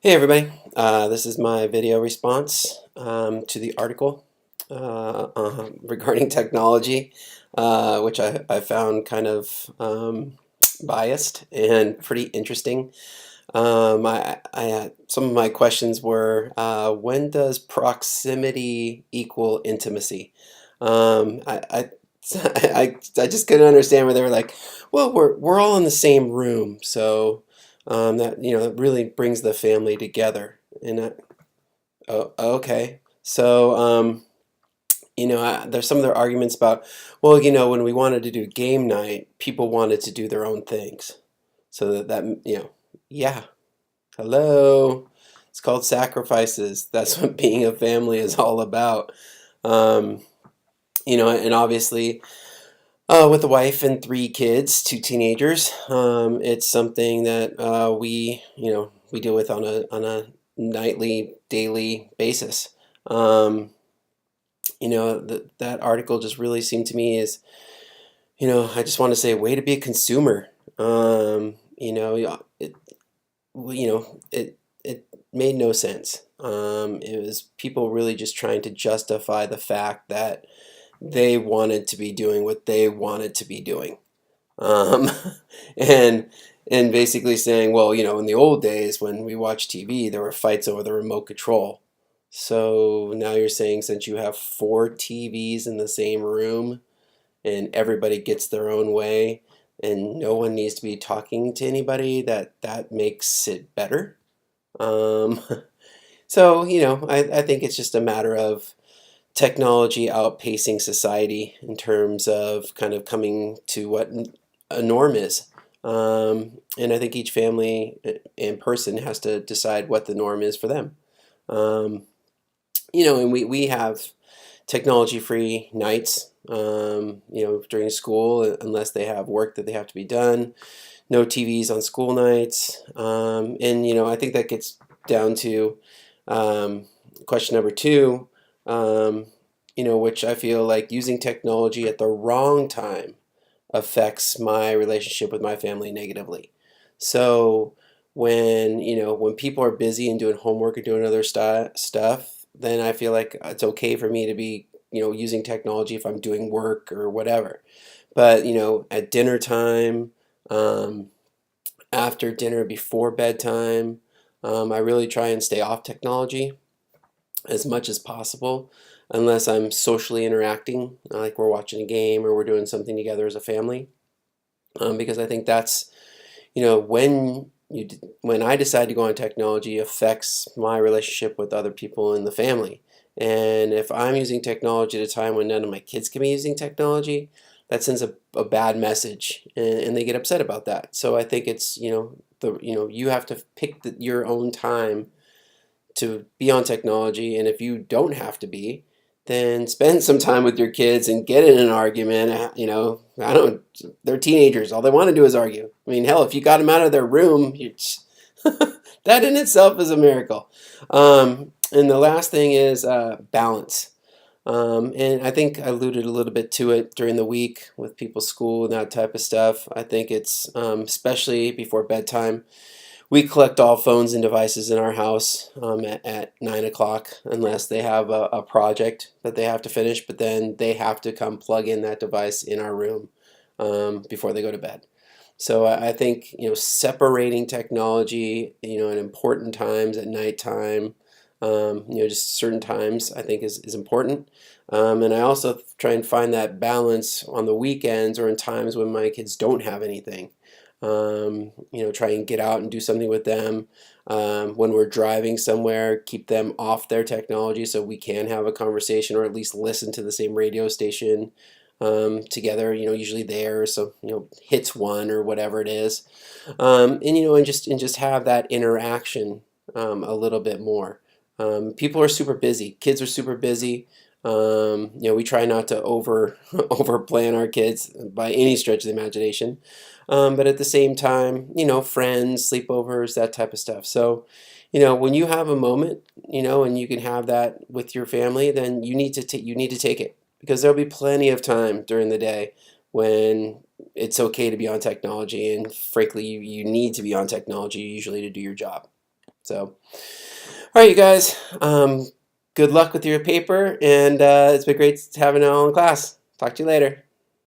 Hey everybody, this is my video response to the article regarding technology, which I found kind of biased and pretty interesting. Some of my questions were, when does proximity equal intimacy? I I just couldn't understand where they were like, well, we're all in the same room, so that that really brings the family together. And oh, okay, so there's some of their arguments about, well, when we wanted to do game night, people wanted to do their own things, so that yeah, hello, it's called sacrifices. That's what being a family is all about. Um, and obviously, with a wife and three kids, two teenagers, it's something that we deal with on a nightly, daily basis. That article just really seemed to me as, I just want to say, way to be a consumer. Yeah, it made no sense. It was people really just trying to justify the fact that they wanted to be doing what they wanted to be doing. um, and and basically saying, well, in the old days when we watched TV, there were fights over the remote control. So now you're saying, since you have four TVs in the same room and everybody gets their own way and no one needs to be talking to anybody, that makes it better. Um, so I think it's just a matter of technology outpacing society in terms of kind of coming to what a norm is. And I think each family and person has to decide what the norm is for them. Um, and we have technology-free nights, during school, unless they have work that they have to be done. No TVs on school nights. And, I think that gets down to um, question number two, which I feel like using technology at the wrong time affects my relationship with my family negatively. So when people are busy and doing homework or doing other stuff, then I feel like it's okay for me to be using technology if I'm doing work or whatever. But at dinner time, um, after dinner, before bedtime, I really try and stay off technology as much as possible, unless I'm socially interacting, like we're watching a game or we're doing something together as a family. Because I think that's, when I decide to go on technology affects my relationship with other people in the family. And if I'm using technology at a time when none of my kids can be using technology, that sends a bad message, and they get upset about that. So I think it's, you have to pick your own time to be on technology, and if you don't have to be, then spend some time with your kids and get in an argument. I don't. They're teenagers. All they want to do is argue. I mean, hell, if you got them out of their room, that in itself is a miracle. And the last thing is balance. And I think I alluded a little bit to it during the week with people's school and that type of stuff. I think it's especially before bedtime. We collect all phones and devices in our house at 9 o'clock, unless they have a project that they have to finish, but then they have to come plug in that device in our room before they go to bed. So I think separating technology at important times at nighttime, just certain times, I think is important. And I also try and find that balance on the weekends or in times when my kids don't have anything. Try and get out and do something with them. When we're driving somewhere, keep them off their technology so we can have a conversation or at least listen to the same radio station together. Usually there, so hits one or whatever it is, and just have that interaction a little bit more. People are super busy. Kids are super busy. We try not to over plan our kids by any stretch of the imagination. But at the same time, friends, sleepovers, that type of stuff. So, when you have a moment, and you can have that with your family, then you need to take it, because there'll be plenty of time during the day when it's okay to be on technology, and frankly, you need to be on technology usually to do your job. So, all right, you guys. Good luck with your paper, and it's been great having it all in class. Talk to you later.